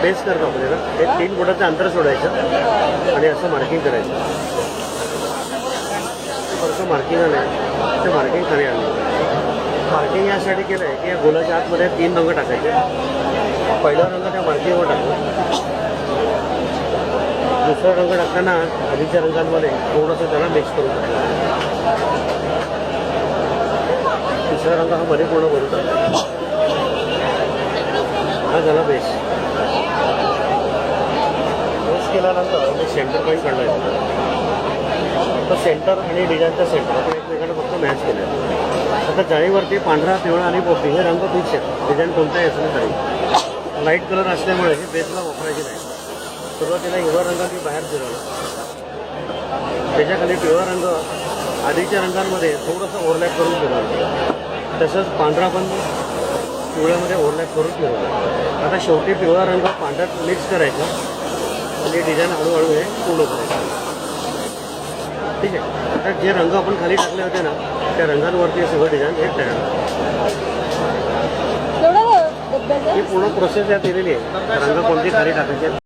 Paste करतो आपण ना, हे 3 बोटाचं अंतर सोडायचं आणि असं मार्किंग करायचं. परत मार्किंग आलं ते मार्किंग खाली आणलं. मार्किंग यासाठी केलं आहे की या गोलाच्या आतमध्ये 3 रंग टाकायचे. पहिला रंग त्या मार्किंगवर टाकला, दुसरा रंग टाकताना आधीच्या रंगांमध्ये थोडंसं त्याला मिक्स करून टाकलं. तिसरा रंग हा मध्ये पूर्ण भरून टाकला. हा झाला बेस. बेस केल्यानंतर मी सेंटर पॉईंट काढलाय. तर सेंटर आणि डिझाईनचा सेंटर आपण एकमेकांना फक्त मॅच केलं. आता जाळीवरती पांढरा, पिवळा आणि पोपटी हे रंग फिक्स आहेत. डिझाईन कोणताही असलं तरी लाईट कलर असल्यामुळे हे बेसला वापरायचे नाही. सुरुवातीला हिरवा रंग मी बाहेर फिरवला, त्याच्याखाली पिवळा रंग आधीच्या रंगांमध्ये थोडंसं ओव्हरलॅप करून फिरवलं. तसंच पांढरा पण पिवळ्यामध्ये ओव्हरलॅप करून फिरवला. आता शेवटी पिवळा रंग पांढऱ्यात मिक्स करायचा आणि डिझाईन हळूहळू हे पूर्ण करायचं. ठीक आहे. आता जे रंग आपण खाली टाकले होते ना, त्या रंगांवरती सगळं डिझाईन हे तयार. ही पूर्ण प्रोसेस यात दिलेली आहे. रंग कोणती खाली टाकायचे